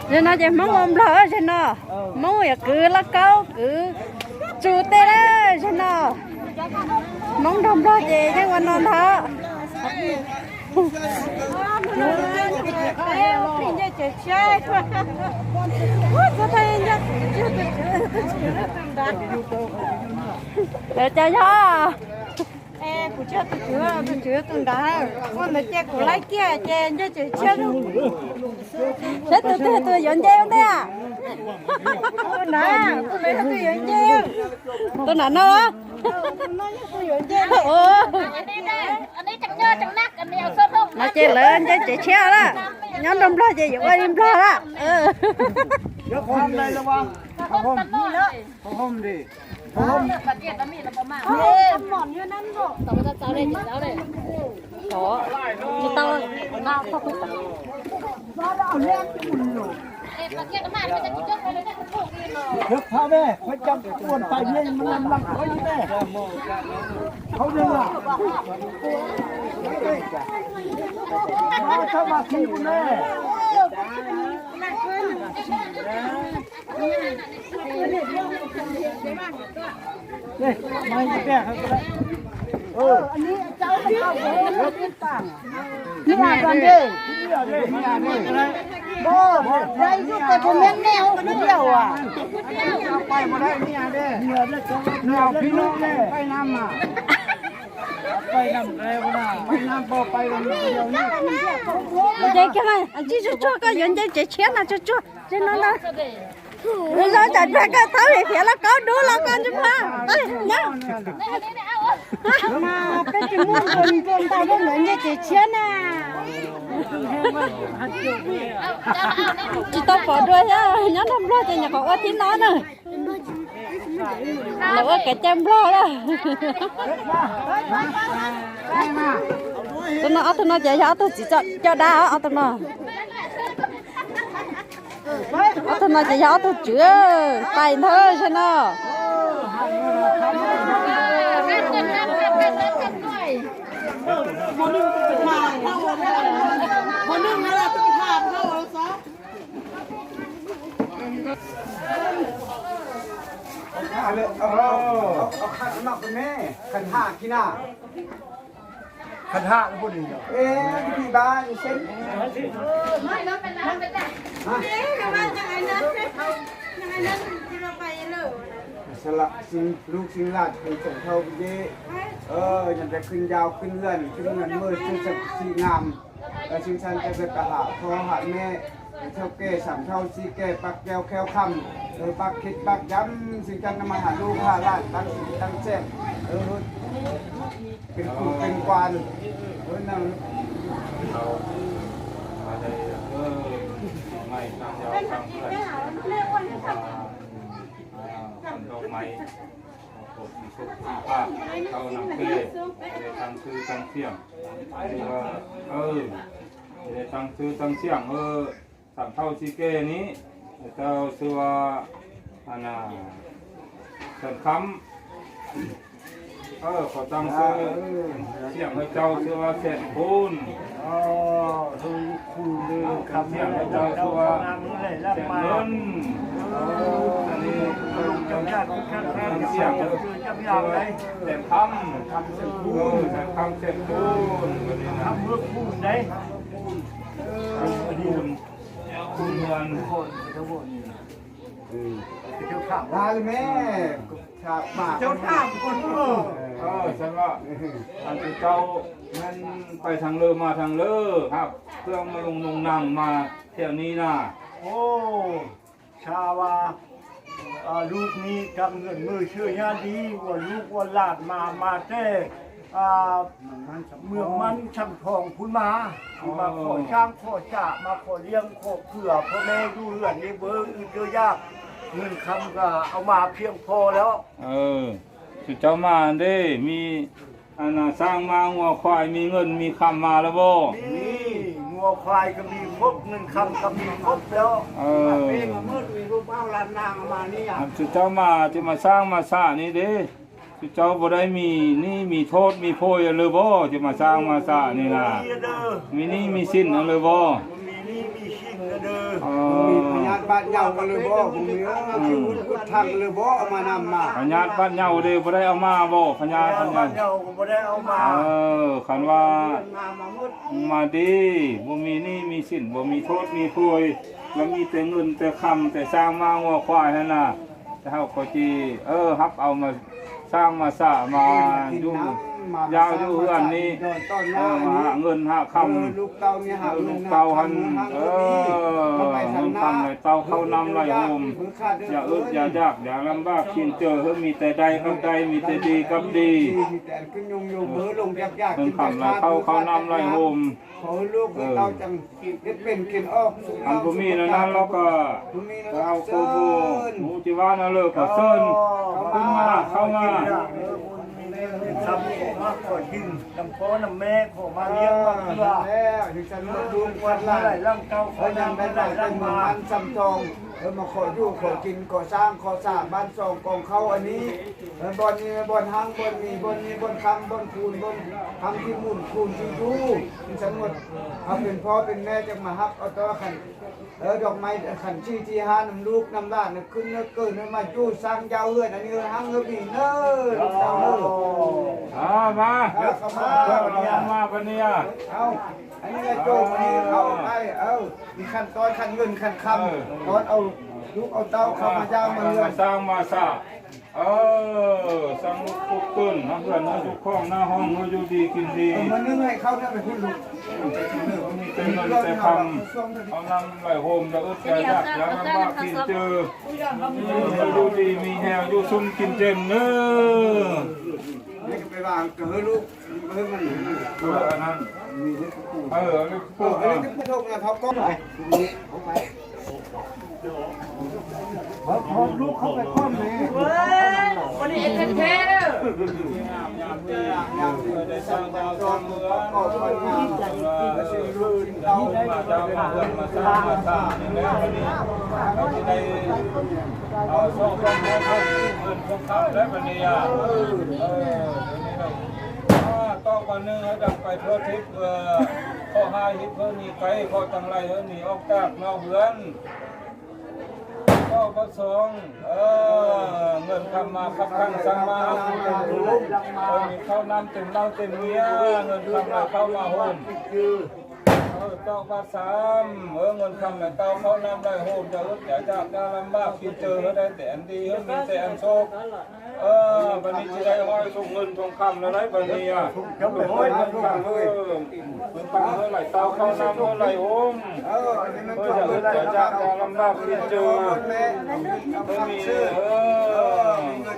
nên nó chỉ mong ôm lỡ cho nó mong ya cứ lá câu cứ chủ tê đấy cho nó mong đồng lo gì chứ còn non thở để chơi cho của chưa tôi chưa từng đã con mà chơi của lấy kia chơi cho chơi chơi luôn thế tôi dẫn chơi không thế à tôi nè tôi lấy tôi dẫn chơi tôi nè nó á tôi dẫn chơi anh ấy chẳng nhớ chẳng nát anh ấy ở sân không nó chơi lên chơi chơi đó nhóm đông lo chơi dụng ai đêm lo đó nhớ hôm đây là bao hôm đi không bật điện nó mì là bò mạ mòn như nắn rồi cháu đây cháu đây đó như tao nào không biết bật điện nó mạ bây giờ chỉ trước đây nó cũng thuộc đi rồi trước phá về phải chăm cuốn tay lên mình làm khói như thế không được à nó sao mà khi cũng đây đây mai cái bè không đấy anh ấy cháu nó không có biết tảng đi à con đi bố đây giúp cái phụ miếng neo nó nhiều à quay vào đây đi à đây nhiều phi nông đây quay năm mà quay năm đây con nào quay năm bố quay năm nhiều nhất đây cái này anh chỉ cho cái dẫn chơi chơi chén là cho trên nó bây giờ chạy ra cái tháo thì phải là có đứa là con chứ mà nhá mà cái chuyện muốn con tao nó nói như chơi chén à chị tao bỏ đuôi nhá nhá năm lo thì nhà có tiếng nói nữa lỡ cái chém lo đó tôi nói chạy tôi chỉ cho đá tôi nói tôi nói chỉ tôi chữa tay thôi cho nóเอาขันหนักคุณแม่ขันห้ากี่หน้าขันห้าก็พูดดีเอ๊ะที่บ้านเช่นไม่แล้วเป็นร้านเป็นแต่สละสิงลูกสิงหลาดเป็นส่งเข้าไปดียังจะขึ้นยาวขึ้นเลื่อนขึ้นเงินมือขึ้นสักสีงามแล้วชิงชันจะเป็นกระหาพอหาแม่เท่าเก้สามเท่าสีเก้ปักแก้วแก้วคำปักคิดปักย้ำสิงจันนำมาหาลูกหาลาดตั้งสิตั้งเส้นเป็นกูเป็นกวานนั่งไม่ทางยาวทางเพื่อนดอกไม้ปกมีโชคมีภาพเข้านำเกลือในทางซื้อทางเสี่ยงในทางซื้อทางเสี่ยงสามเท่าซีเกนี้เจ้าชื่อว่าอาณาเส้นคำขอตั้งชื่อเสี่ยงให้เจ้าชื่อว่าเส้นปูนคือคุณคำเสี่ยงให้เจ้าชื่อว่าเส้นเงินอันนี้จำยากขั้นแรกเสี่ยงจำยากเลยเส้นคำเส้นปูนเส้นคำเส้นปูนทำเมื่อปูนได้ปูนเงินคนทั้งหมดเจ้าข้าได้แม่ชาบมาเจ้าข้าคนฉันว่าอันที่เจ้านั้นไปทางเรือมาทางเรือครับเครื่องมาลงนั่งมาเที่ยวนี้นะโอ้ชาวาลูกนี้ทำเงินมือเชื่อยาดีว่าลูกว่าหลาดมาเต้เมืองมันช่ำทองคุณมาขอช่างขอจ่ามาขอเลี้ยงขอเผื่อพ่อแม่ดูเหือนในเบอร์อื่นเยอะยากเงินคำก็เอามาเพียงพอแล้วสุดเจ้ามาได้มีสร้างมางัวควายมีเงินมีคำมาแล้วบ่นี่งัวควายก็มีครบเงินคำก็มีครบแล้วเองเมื่อดูรูปเอาลานนางมานี่สุดเจ้ามาที่มาสร้างมาสร้างนี่เด้สุดเจ้าบ่ได้มีโทษมีโพยเลยบ่ที่มาสร้างมาสร้างนี่นะมีนี่มีสิ้นเลยบ่มีนี่มีชิ้นเ มีพญาบ้านเหยากันเลยบ่ผมมีคือวุฒิทางเลยบ่เอามานำมา พญาบ้านเหยาเด้บ่ได้เอามาบ่พญา บ้านเจ้าก็บ่ได้เอามา คันว่า มาหมด มาดีบ่มีหนี้มีสินบ่มีโทษมีโพยแล้วมีแต่เงินแต่คำแต่สร้างมางัวควายนั่นน่ะแต่เฮาก็สิรับเอามาสร้างมาสร้างมาอยู่ยาวอยู่เฮือนนี้มาหาเงินหาคำ ลูกเต้าเนี่ยหา ลูกเต้าหันเงินคำให้เต้าเข้านำไหลโฮมอย่าอึดอย่ายากอย่าลำบากกินเจอเฮ้มีแต่ใดกับใดมีแต่ดีกับดี แต่ขึ้นยงเบอลงยาก เงินคำไหลเข้านำไหลโฮม ขอลูกเต้าจังเฮ็ดเป็นกินออก อันบ่มีนั้นเราก็เอาโกโบมูจิวานะเลิกก็เซินขึ้นมาเข้ามา ทำมากกว่ากินน้ำพ่อน้ำแม่ขอมาเลี้ยงมาเพื่อ แล้วที่ฉันมาดู วั วัน น ละ ละ หลายร่างเก่า เพราะยังได้เป็นเหมือนมันจำทองมาขออยู่ขอกินขอสร้างขอสร้างบ้านซองกองเขาอันนี้บอนนี้บอนห้างบอนมีบอนนี้บอนคำบอนคูนบอนคำที่มุ่นคูนที่ดูที่ฉันหมดเอาเป็นพ่อเป็นแม่จะมาฮับเอาตัวขันดอกไม้ขันชี้ที่ห้าน้ำลูกน้ำล้านขึ้นเนื้อเกินมาจู้สร้างยาวเฮือนอันนี้ห้างเฮือบีเน้อลูกเต้าเน้อ มามาปะเนี่ย เอาอันนี้ก็โจมอันนี้เขาได้มีขั้นตอนขั้นเงินขั้นคำตอนเอาลูกเอาเต้าเข้ามาย่างมาเรือน สร้างมาซะสร้างลูกตุ้นนะเพื่อนนะทุกข้องหน้าห้องอยู่ดีกินดี มันนึกให้เขาเนี่ยเป็นผู้ลูก เป็นเงินแต่คำเอานำไหลโฮมจะอึดใจยากอย่าลำบากกินเจออยู่ดีมีแหวอยู่ซุ่มกินเจนเน้อ นี่ก็ไปวางก็เฮ้ลูกเฮ้มัน อันนั้นนี่ เออนี่ผู้ชมนะเขาก็ไปพอลูกเขาไปค้อมเลย วันนี้เอ็นเทล ได้สร้างดาวสร้างเมือง ก็คนงานจะซื้อรุ่นเรา มาดาวมาเงินมาสร้างมาสร้างนี่แล้ววันนี้เราจะได้เอาส่งส่งให้ท่านเงินพวกเขาและวันนี้ต้องวันนึงให้ดังไปทั่วทิศข้อห้าฮิตเพื่อนี่ไกลข้อจังไรเพื่อนี่ออกจากนอกเรือนก็ประสงค์เงินคำมาขับขันสั่งมาเป็นรูปมีเข้าน้ำเต็มเล่าเต็มเมียเงินคำมาเข้ามาโฮมต้องภาษาเงินคำแต่เต้าเข้าน้ำได้โฮมจะอึดอยากจะลำบากกินเจอเขาได้แต่อันดีเขามีแต่อันโชควันนี้จะได้ห้อยส่งเงินทองคำแล้วได้วันนี้จะไปห้อยเงินคำเงินคำเท่าไหร่เต้าเข้าน้ำเท่าไหร่โฮมจะอึดอยากจะลำบากกินเจอ แม่ ไม่มี เงิน